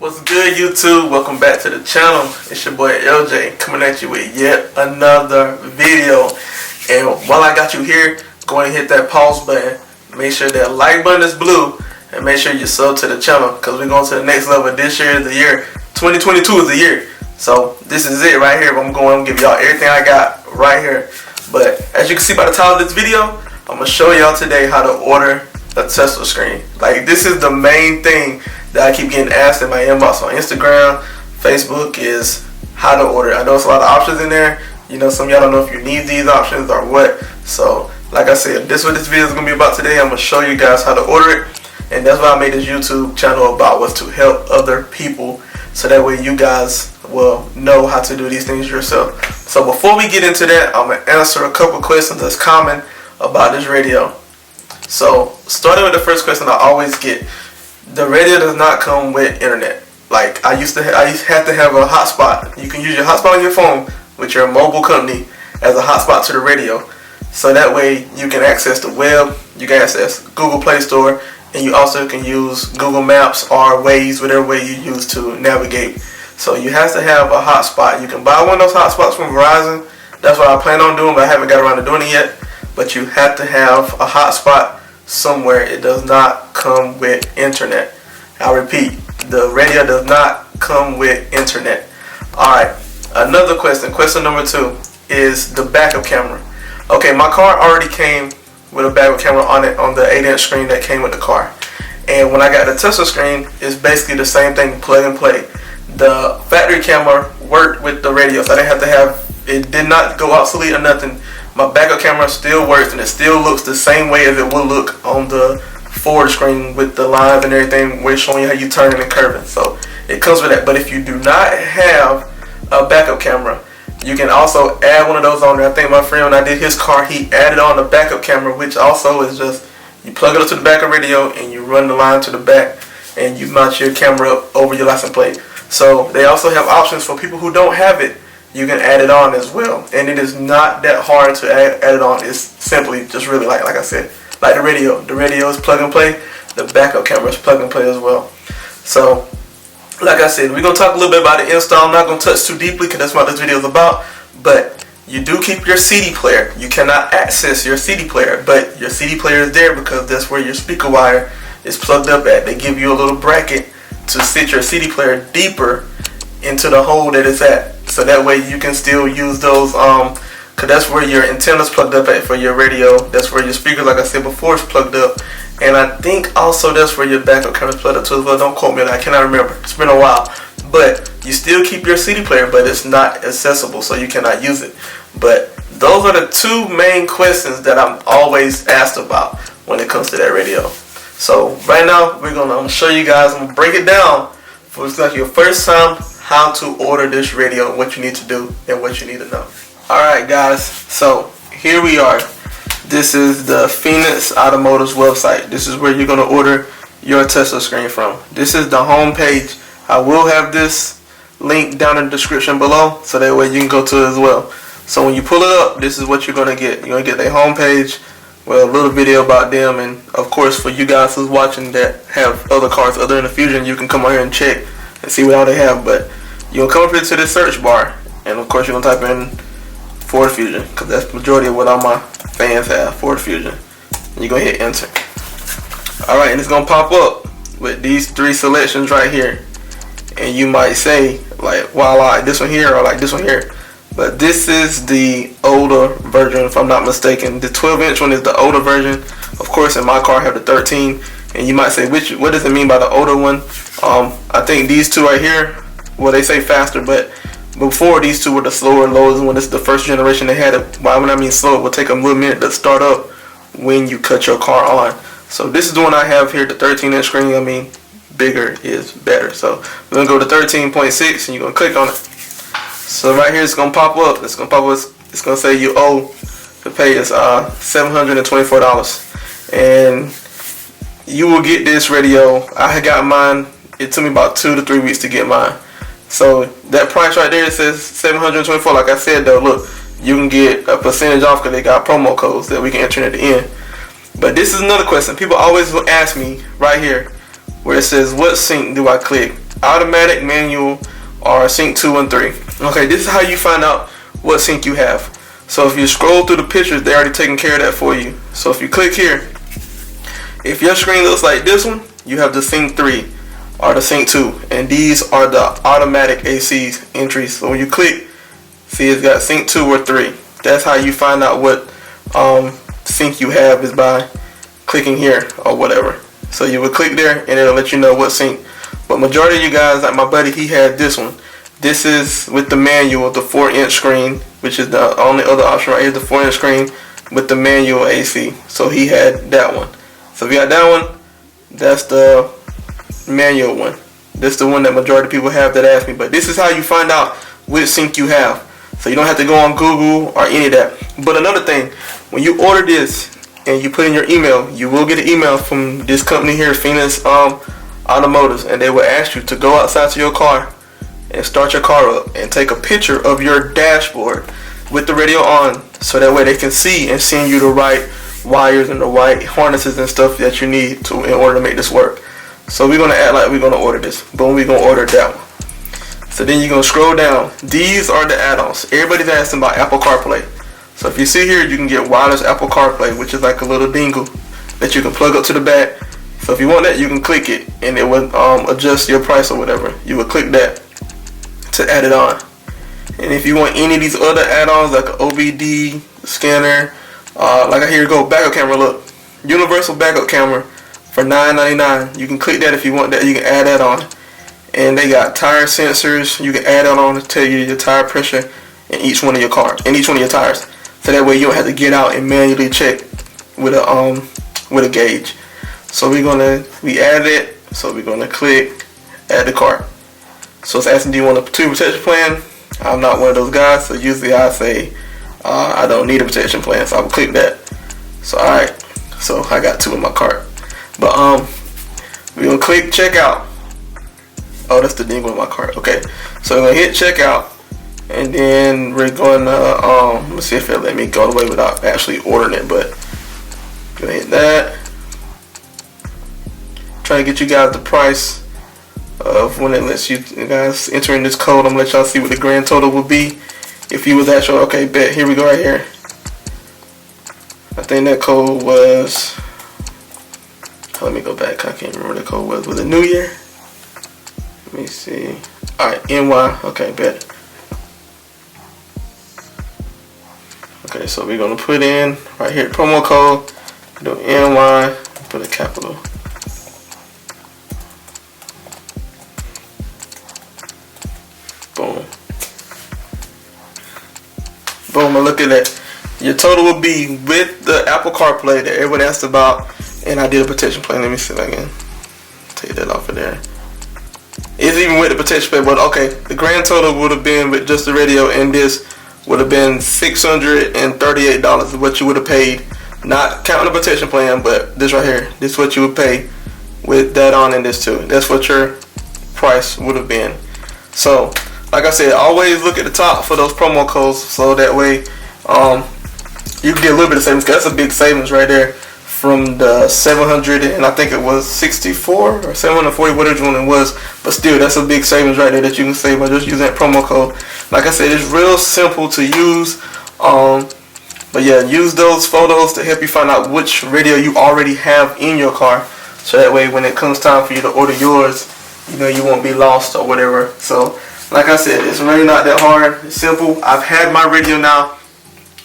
What's good, YouTube? Welcome back to the channel. It's your boy LJ coming at you with yet another video. And while I got you here, go ahead and hit that pause button. Make sure that like button is blue, and make sure you sub to the channel because we're going to the next level. This year is the year. 2022 is the year. So this is it right here. I'm going to give y'all everything I got right here. But as you can see by the title of this video, I'm going to show y'all today how to order a Tesla screen. Like, this is the main thing that I keep getting asked in my inbox on Instagram, Facebook, is how to order. I know it's a lot of options in there. You know, some of y'all don't know if you need these options or what. So, like I said, this is what this video is going to be about today. I'm going to show you guys how to order it. And that's why I made this YouTube channel about, was to help other people. So that way you guys will know how to do these things yourself. So before we get into that, I'm going to answer a couple questions that's common about this radio. So, starting with the first question I always get, the radio does not come with internet. Like, I used to have to have a hotspot. You can use your hotspot on your phone with your mobile company as a hotspot to the radio. So that way you can access the web, you can access Google Play Store, and you also can use Google Maps or Waze, whatever way you use to navigate. So you have to have a hotspot. You can buy one of those hotspots from Verizon. That's what I plan on doing, but I haven't got around to doing it yet. But you have to have a hotspot somewhere. It does not come with internet. I repeat, the radio does not come with internet. Alright, another question. Question number 2 is the backup camera. Okay, my car already came with a backup camera on it, on the 8-inch screen that came with the car. And when I got the Tesla screen, it's basically the same thing, plug and play. The factory camera worked with the radio, so I didn't have to have, it did not go obsolete or nothing. My backup camera still works, and it still looks the same way as it would look on the forward screen with the lines and everything, where it's showing you how you turn and curving. So it comes with that. But if you do not have a backup camera, you can also add one of those on there. I think my friend, when I did his car, he added on the backup camera, which also is just, you plug it up to the backup radio and you run the line to the back and you mount your camera up over your license plate. So they also have options for people who don't have it. You can add it on as well, and it is not that hard to add it on. It's simply just really like I said, like the radio. The radio is plug and play. The backup camera is plug and play as well. So, like I said, we're gonna talk a little bit about the install. I'm not gonna touch too deeply because that's what this video is about. But you do keep your CD player. You cannot access your CD player, but your CD player is there because that's where your speaker wire is plugged up at. They give you a little bracket to sit your CD player deeper into the hole that it's at. So that way you can still use those, cause that's where your antenna's plugged up at for your radio. That's where your speaker, like I said before, is plugged up. And I think also that's where your backup camera's plugged up to as well. Don't quote me on that, I cannot remember. It's been a while. But you still keep your CD player, but it's not accessible, so you cannot use it. But those are the 2 main questions that I'm always asked about when it comes to that radio. So right now, I'm gonna show you guys, I'm gonna break it down for it's like your first time, how to order this radio, what you need to do, and what you need to know. Alright guys, so here we are. This is the Phoenix Automotive's website. This is where you're going to order your Tesla screen from. This is the home page. I will have this link down in the description below, so that way you can go to it as well. So when you pull it up, this is what you're going to get. You're going to get their home page with a little video about them, and of course for you guys who's watching that have other cars other than the Fusion, you can come on here and check and see what all they have. But you'll come up here to the search bar, and of course you're going to type in Ford Fusion, because that's the majority of what all my fans have, Ford Fusion. And you're going to hit enter. Alright, and it's going to pop up with these 3 selections right here. And you might say, like, well, I like this one here or like this one here. But this is the older version, if I'm not mistaken. The 12-inch one is the older version. Of course, in my car I have the 13. And you might say, what does it mean by the older one? I think these 2 right here, well, they say faster, but before these 2 were the slower lows. When it's the first generation, they had it. Well, when I mean slow, it will take a little minute to start up when you cut your car on. So this is the one I have here, the 13-inch screen. I mean, bigger is better. So we're gonna go to 13.6, and you're gonna click on it. So right here, it's gonna pop up. It's gonna say you owe to pay is $724, and you will get this radio. I got mine. It took me about 2 to 3 weeks to get mine. So that price right there, it says $724. Like I said though, look, you can get a percentage off because they got promo codes that we can enter at the end. But this is another question. People always ask me right here where it says, what sync do I click? automatic, manual, or sync 2 and 3. Okay, this is how you find out what sync you have. So if you scroll through the pictures, they're already taking care of that for you. So if you click here, if your screen looks like this one, you have the sync 3 or the sync 2, and these are the automatic AC entries. So when you click, see it's got sync 2 or 3. That's how you find out what sync you have, is by clicking here or whatever. So you would click there and it'll let you know what sync. But majority of you guys, like my buddy, he had this one. This is with the manual, the 4-inch screen, which is the only other option right here, the 4-inch screen with the manual AC. So he had that one. So if you got that one, that's the manual one. This is the one that majority of people have that ask me. But this is how you find out which sync you have. So you don't have to go on Google or any of that. But another thing, when you order this and you put in your email, you will get an email from this company here, Phoenix Automotives, and they will ask you to go outside to your car and start your car up and take a picture of your dashboard with the radio on, so that way they can see and send you the right wires and the right harnesses and stuff that you need to in order to make this work. So we're gonna act like we're gonna order this. Boom, we're gonna order that one. So then you're gonna scroll down. These are the add-ons. Everybody's asking about Apple CarPlay. So if you see here, you can get wireless Apple CarPlay, which is like a little dingle that you can plug up to the back. So if you want that, you can click it and it will adjust your price or whatever. You would click that to add it on. And if you want any of these other add-ons like an OBD scanner, like here you go, backup camera, look, universal backup camera for $9.99. You can click that if you want that. You can add that on. And they got tire sensors. You can add that on to tell you your tire pressure in each one of your car, in each one of your tires. So that way you don't have to get out and manually check with a gauge. So we added it. So we're gonna click add the cart. So it's asking, do you want a 2 protection plan? I'm not one of those guys, so usually I say I don't need a protection plan, so I will click that. So alright, so I got 2 in my cart. But we're gonna click checkout. Oh, that's the dingle in my cart. Okay, so we're gonna hit checkout, and then we're gonna let's see if it let me go all the way without actually ordering it. But gonna hit that. Try to get you guys the price of when it lets you guys enter in this code. I'm gonna let y'all see what the grand total will be if you was actually, okay, bet, here we go right here. I think that code was, let me go back, I can't remember the code was it New Year? Let me see. Alright, NY, okay, bet. Okay, so we're gonna put in right here promo code, do NY, put a capital. Boom. Boom, and look at that. Your total will be with the Apple CarPlay that everyone asked about, and I did a protection plan. Let me see if I can take that off of there. It's even with the protection plan, but okay, the grand total would have been with just the radio, and this would have been $638 is what you would have paid, not counting the protection plan, but this right here, this is what you would pay with that on and this too. That's what your price would have been. So like I said, always look at the top for those promo codes, so that way you can get a little bit of savings. That's a big savings right there, from the 700 and I think it was 64 or 740, whatever one it was. But still, that's a big savings right there that you can save by just using that promo code. Like I said, it's real simple to use. But yeah, use those photos to help you find out which radio you already have in your car, so that way when it comes time for you to order yours, you know, you won't be lost or whatever. So like I said, it's really not that hard. It's simple. I've had my radio now,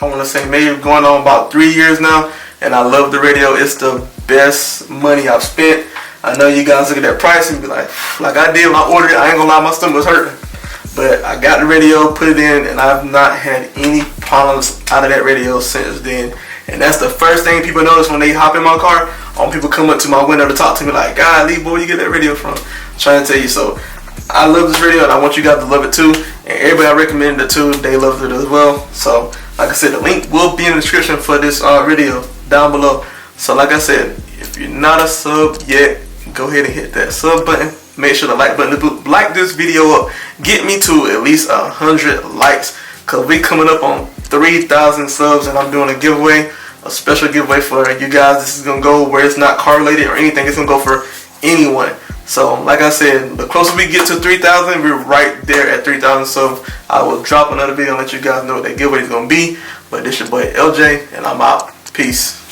I want to say maybe going on about 3 years now, and I love the radio. It's the best money I've spent. I know you guys look at that price and be like I did when I ordered it. I ain't gonna lie, my stomach was hurting. But I got the radio, put it in, and I've not had any problems out of that radio since then. And that's the first thing people notice when they hop in my car. People come up to my window to talk to me like, "God, Lee, boy, you get that radio from?" I'm trying to tell you. So I love this radio, and I want you guys to love it too. And everybody I recommended it to, they loved it as well. So like I said, the link will be in the description for this video down below. So like I said, if you're not a sub yet, go ahead and hit that sub button. Make sure the like button, like this video up. Get me to at least 100 likes, because we coming up on 3,000 subs, and I'm doing a giveaway, a special giveaway for you guys. This is gonna go where it's not car related or anything. It's gonna go for anyone. So like I said, the closer we get to 3,000, we're right there at 3,000. So I will drop another video and let you guys know what that giveaway is gonna be. But this your boy LJ, and I'm out. Peace.